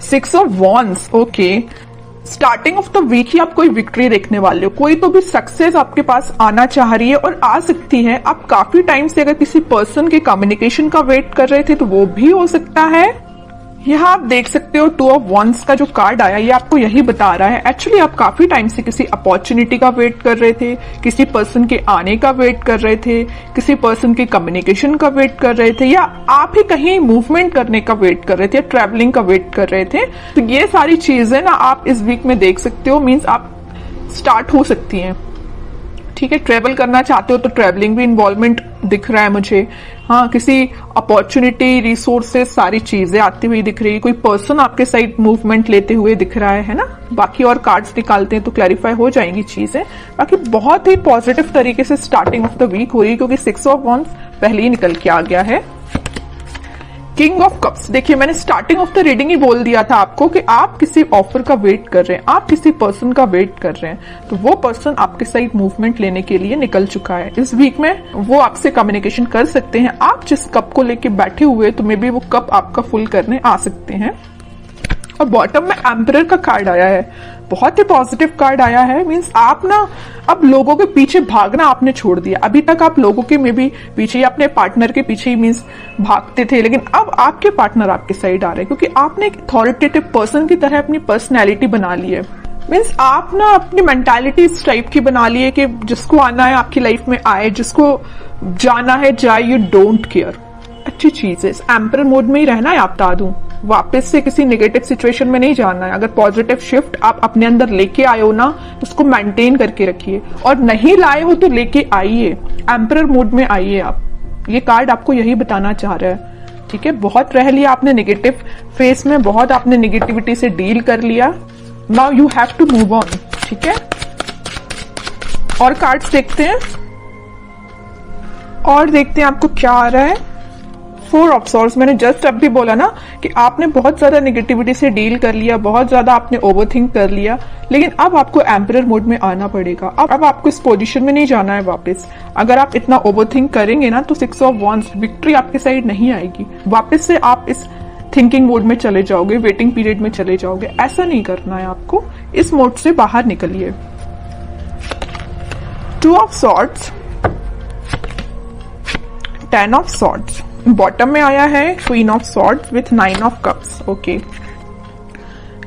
6 of wands, okay. Starting off the week ही आप कोई विक्ट्री देखने वाले हो, कोई तो भी सक्सेस आपके पास आना चाह रही है और आ सकती है। आप काफी टाइम से अगर किसी पर्सन के कम्युनिकेशन का वेट कर रहे थे तो वो भी हो सकता है। यहाँ आप देख सकते हो 2 ऑफ वॉन्ड्स का जो कार्ड आया ये आपको यही बता रहा है एक्चुअली आप काफी टाइम से किसी अपॉर्चुनिटी का वेट कर रहे थे, किसी पर्सन के आने का वेट कर रहे थे, किसी पर्सन के कम्युनिकेशन का वेट कर रहे थे, या आप ही कहीं मूवमेंट करने का वेट कर रहे थे, या ट्रैवलिंग का वेट कर रहे थे। तो ये सारी चीजें ना आप इस वीक में देख सकते हो, मीन्स आप स्टार्ट हो सकती हैं। ठीक है, ट्रेवल करना चाहते हो तो ट्रेवलिंग भी इन्वॉल्वमेंट दिख रहा है मुझे। हाँ, किसी अपॉर्चुनिटी, रिसोर्सेस, सारी चीजें आती हुई दिख रही है। कोई पर्सन आपके साइड मूवमेंट लेते हुए दिख रहा है ना। बाकी और कार्ड्स निकालते हैं तो क्लैरिफाई हो जाएंगी चीजें। बाकी बहुत ही पॉजिटिव तरीके से स्टार्टिंग ऑफ द वीक हो रही है क्योंकि 6 ऑफ वॉन्ड्स पहले ही निकल के आ गया है। किंग ऑफ कप्स, देखिए मैंने स्टार्टिंग ऑफ द रीडिंग ही बोल दिया था आपको कि आप किसी ऑफर का वेट कर रहे हैं, आप किसी पर्सन का वेट कर रहे हैं, तो वो पर्सन आपके साइड मूवमेंट लेने के लिए निकल चुका है। इस वीक में वो आपसे कम्युनिकेशन कर सकते हैं। आप जिस कप को लेके बैठे हुए तो मे बी वो कप आपका फुल करने आ सकते हैं। और बॉटम में एम्परर का कार्ड आया है, बहुत ही पॉजिटिव कार्ड आया है। मींस आप ना अब लोगों के पीछे भागना आपने छोड़ दिया। अभी तक आप लोगों के में भी पीछे, अपने पार्टनर के पीछे ही मींस भागते थे, लेकिन अब आपके पार्टनर आपके साइड आ रहे हैं क्योंकि आपने एक अथॉरिटेटिव पर्सन की तरह अपनी पर्सनैलिटी बना ली है। मीन्स आप ना अपनी मेंटालिटी इस टाइप की बना ली है कि जिसको आना है आपकी लाइफ में आए, जिसको जाना है जाए, यू डोंट केयर। अच्छी चीज है, इस एम्परर मोड में ही रहना है। आप बता दूं, वापस से किसी नेगेटिव सिचुएशन में नहीं जाना है। अगर पॉजिटिव शिफ्ट आप अपने अंदर लेके आए हो ना, उसको मेंटेन करके रखिए, और नहीं लाए हो तो लेके आइए, एम्परर मोड में आइए आप। ये कार्ड आपको यही बताना चाह रहा है। ठीक है, बहुत रह लिया आपने नेगेटिव फेस में, बहुत आपने नेगेटिविटी से डील कर लिया। Now you have to move on. ठीक है, और कार्ड्स देखते हैं और देखते हैं आपको क्या आ रहा है। 4 ऑफ सॉर्ड्स, मैंने जस्ट अब भी बोला ना कि आपने बहुत ज्यादा नेगेटिविटी से डील कर लिया, बहुत ज्यादा आपने ओवरथिंक कर लिया, लेकिन अब आपको एम्परर मोड में आना पड़ेगा। अब आपको इस पोजीशन में नहीं जाना है वापस। अगर आप इतना ओवरथिंक करेंगे ना तो 6 ऑफ वॉन्ड्स, विक्ट्री आपके साइड नहीं आएगी। वापस से आप इस थिंकिंग मोड में चले जाओगे, वेटिंग पीरियड में चले जाओगे। ऐसा नहीं करना है आपको, इस मोड से बाहर निकलिए। 2 of swords, 10 of swords, bottom में आया है queen of swords with 9 of cups. Okay,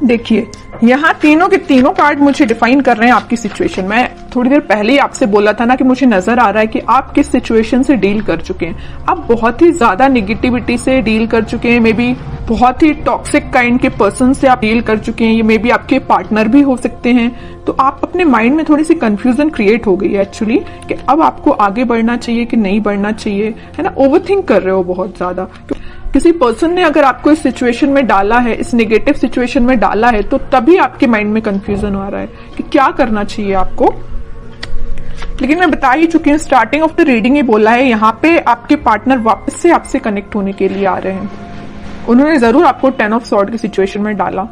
देखिए यहाँ तीनों के तीनों कार्ड मुझे डिफाइन कर रहे हैं आपकी सिचुएशन। मैं थोड़ी देर पहले ही आपसे बोला था ना कि मुझे नजर आ रहा है कि आप किस सिचुएशन से डील कर चुके हैं। आप बहुत ही ज्यादा नेगेटिविटी से डील कर चुके हैं, मे बी बहुत ही टॉक्सिक काइंड के पर्सन से आप डील कर चुके हैं। ये मे बी आपके पार्टनर भी हो सकते हैं। तो आप अपने माइंड में थोड़ी सी कंफ्यूजन क्रिएट हो गई है एक्चुअली कि अब आपको आगे बढ़ना चाहिए कि नहीं बढ़ना चाहिए, है ना। ओवरथिंक कर रहे हो बहुत ज्यादा। किसी पर्सन ने अगर आपको इस सिचुएशन में डाला है, इस नेगेटिव सिचुएशन में डाला है, तो तभी आपके माइंड में कंफ्यूजन आ रहा है कि क्या करना चाहिए आपको। लेकिन मैं बता ही चुकी हूँ, स्टार्टिंग ऑफ द रीडिंग ही बोला है, यहाँ पे आपके पार्टनर वापस से आपसे कनेक्ट होने के लिए आ रहे हैं। उन्होंने जरूर आपको 10 ऑफ सॉर्ड की सिचुएशन में डाला,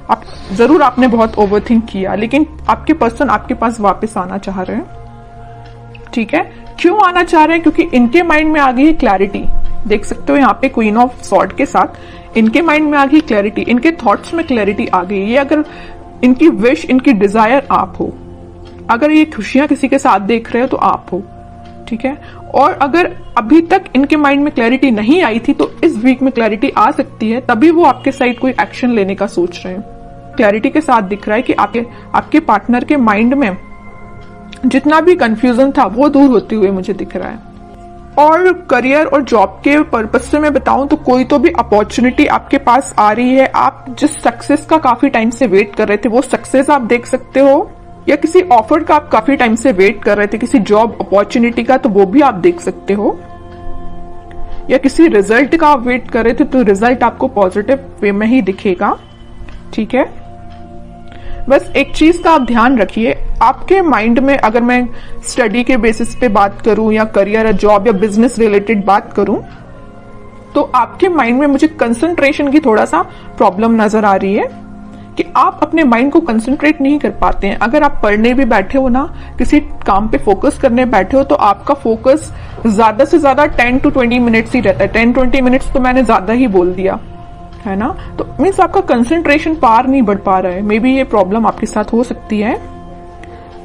आप जरूर आपने बहुत ओवरथिंक किया, लेकिन आपके पर्सन आपके पास वापस आना चाह रहे हैं। ठीक है, क्यों आना चाह रहे हैं? क्योंकि इनके माइंड में आ गई है क्लैरिटी। देख सकते हो यहाँ पे क्वीन ऑफ सॉर्ड के साथ इनके माइंड में आ गई क्लैरिटी, इनके थॉट्स में क्लैरिटी आ गई। ये अगर इनकी विश, इनकी डिजायर आप हो, अगर ये खुशियां किसी के साथ देख रहे हो तो आप हो। ठीक है, और अगर अभी तक इनके माइंड में क्लैरिटी नहीं आई थी तो इस वीक में क्लैरिटी आ सकती है, तभी वो आपके साइड कोई एक्शन लेने का सोच रहे हैं। क्लैरिटी के साथ दिख रहा है कि आपके पार्टनर के माइंड में जितना भी कंफ्यूजन था वो दूर होते हुए मुझे दिख रहा है। और करियर और जॉब के पर्पज से मैं बताऊं तो कोई तो भी अपॉर्चुनिटी आपके पास आ रही है। आप जिस सक्सेस का काफी टाइम से वेट कर रहे थे वो सक्सेस आप देख सकते हो, या किसी ऑफर का आप काफी टाइम से वेट कर रहे थे, किसी जॉब अपॉर्चुनिटी का, तो वो भी आप देख सकते हो। या किसी रिजल्ट का आप वेट कर रहे थे तो रिजल्ट आपको पॉजिटिव वे में ही दिखेगा। ठीक है, बस एक चीज का आप ध्यान रखिए, आपके माइंड में, अगर मैं स्टडी के बेसिस पे बात करूं या करियर या जॉब या बिजनेस रिलेटेड बात करूं, तो आपके माइंड में मुझे कंसंट्रेशन की थोड़ा सा प्रॉब्लम नजर आ रही है कि आप अपने माइंड को कंसंट्रेट नहीं कर पाते हैं। अगर आप पढ़ने भी बैठे हो ना, किसी काम पे फोकस करने बैठे हो, तो आपका फोकस ज्यादा से ज्यादा 10 to 20 मिनट्स ही रहता है। 10-20 मिनट्स तो मैंने ज्यादा ही बोल दिया। है ना। तो मीन्स आपका कंसंट्रेशन पार नहीं बढ़ पा रहा है, मे बी ये प्रॉब्लम आपके साथ हो सकती है।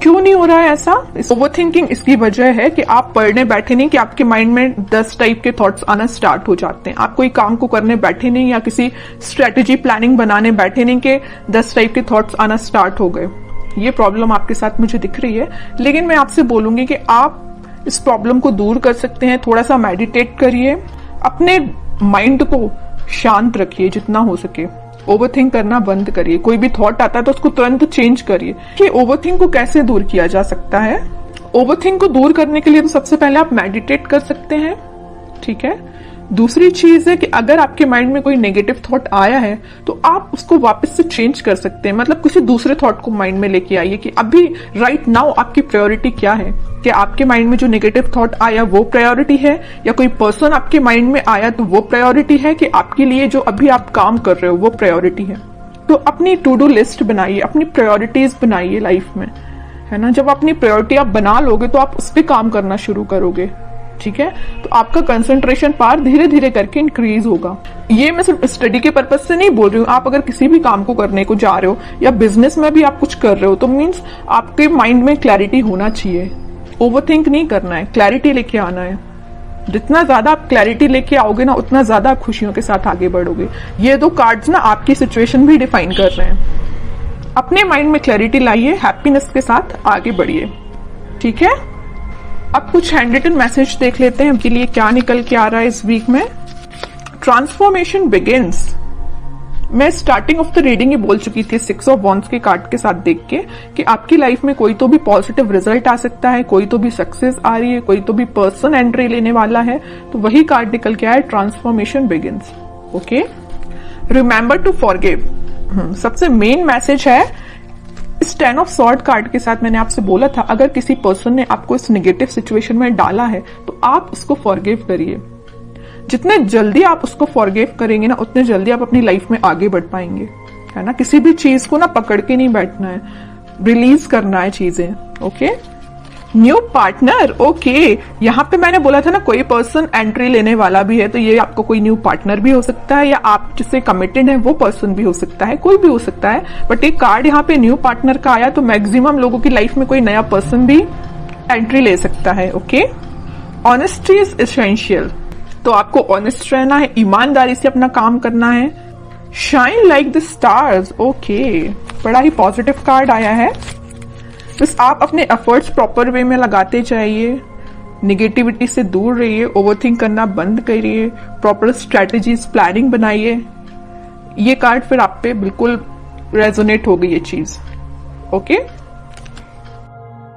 क्यों नहीं हो रहा है ऐसा? ओवरथिंकिंग इसकी वजह है कि आप पढ़ने बैठे नहीं कि आपके माइंड में 10 टाइप के थॉट्स आना स्टार्ट हो जाते हैं। आप कोई काम को करने बैठे नहीं या किसी स्ट्रेटेजी प्लानिंग बनाने बैठे नहीं कि 10 टाइप के थॉट्स आना स्टार्ट हो गए। ये प्रॉब्लम आपके साथ मुझे दिख रही है, लेकिन मैं आपसे बोलूंगी कि आप इस प्रॉब्लम को दूर कर सकते हैं। थोड़ा सा मेडिटेट करिए, अपने माइंड को शांत रखिए जितना हो सके, ओवरथिंक करना बंद करिए। कोई भी थॉट आता है तो उसको तुरंत चेंज करिए। कि ओवरथिंक को कैसे दूर किया जा सकता है? ओवरथिंक को दूर करने के लिए तो सबसे पहले आप मेडिटेट कर सकते हैं, ठीक है। दूसरी चीज है कि अगर आपके माइंड में कोई नेगेटिव थॉट आया है तो आप उसको वापस से चेंज कर सकते हैं। मतलब किसी दूसरे थॉट को माइंड में लेके आइए कि अभी राइट नाउ आपकी प्रायोरिटी क्या है। क्या आपके माइंड में जो नेगेटिव थॉट आया वो प्रायोरिटी है, या कोई पर्सन आपके माइंड में आया तो वो प्रायोरिटी है, कि आपके लिए जो अभी आप काम कर रहे हो वो प्रायोरिटी है। तो अपनी टू डू लिस्ट बनाइए, अपनी प्रायोरिटीज बनाइए लाइफ में, है ना। जब अपनी प्रायोरिटी आप बना लोगे तो आप उस पर काम करना शुरू करोगे, ठीक है। तो आपका कंसंट्रेशन पावर धीरे धीरे करके इंक्रीज होगा। ये मैं सिर्फ स्टडी के पर्पज से नहीं बोल रही हूँ। आप अगर किसी भी काम को करने को जा रहे हो या बिजनेस में भी आप कुछ कर रहे हो तो मीन्स आपके माइंड में क्लैरिटी होना चाहिए। ओवरथिंक नहीं करना है, क्लैरिटी लेके आना है। जितना ज्यादा आप क्लैरिटी लेके आओगे ना, उतना ज्यादा आप खुशियों के साथ आगे बढ़ोगे। ये 2 कार्ड्स ना आपकी सिचुएशन भी डिफाइन कर रहे हैं। अपने माइंड में क्लैरिटी लाइए, हैप्पीनेस के साथ आगे बढ़िए, ठीक है। अब कुछ हैंड रिटन मैसेज देख लेते हैं उनके लिए क्या निकल के आ रहा है इस वीक में। Transformation begins. मैं स्टार्टिंग ऑफ द रीडिंग ही बोल चुकी थी 6 ऑफ वॉन्ड्स के कार्ड के साथ देख के कि आपकी लाइफ में कोई तो भी पॉजिटिव रिजल्ट आ सकता है, कोई तो भी सक्सेस आ रही है, कोई तो भी पर्सन एंट्री लेने वाला है। तो वही कार्ड निकल के आया, transformation begins. Okay, remember to forgive. सबसे मेन मैसेज है इस 10 ऑफ सॉर्ड कार्ड के साथ। मैंने आपसे बोला था अगर किसी पर्सन ने आपको इस नेगेटिव सिचुएशन में डाला है तो आप उसको फॉरगिव करिए। जितने जल्दी आप उसको फॉरगिव करेंगे ना, उतने जल्दी आप अपनी लाइफ में आगे बढ़ पाएंगे, है ना। किसी भी चीज को ना पकड़ के नहीं बैठना है, रिलीज करना है चीजें। Okay, new partner. ओके, यहाँ पे मैंने बोला था ना कोई पर्सन एंट्री लेने वाला भी है, तो ये आपको कोई न्यू पार्टनर भी हो सकता है, या आप जिससे कमिटेड है वो पर्सन भी हो सकता है, कोई भी हो सकता है। बट एक कार्ड यहाँ पे न्यू पार्टनर का आया, तो मैक्सिमम लोगों की लाइफ में कोई नया पर्सन भी एंट्री ले सकता है। Okay, honesty is essential. तो आपको ऑनेस्ट रहना है, ईमानदारी से अपना काम करना है। Shine like the stars. Okay, बड़ा ही पॉजिटिव कार्ड आया है। बस आप अपने एफर्ट्स प्रॉपर वे में लगाते जाइए, निगेटिविटी से दूर रहिए, ओवरथिंक करना बंद करिए, प्रॉपर स्ट्रेटेजीज प्लानिंग बनाइए। ये कार्ड फिर आप पे बिल्कुल रेजोनेट होगी ये चीज। ओके।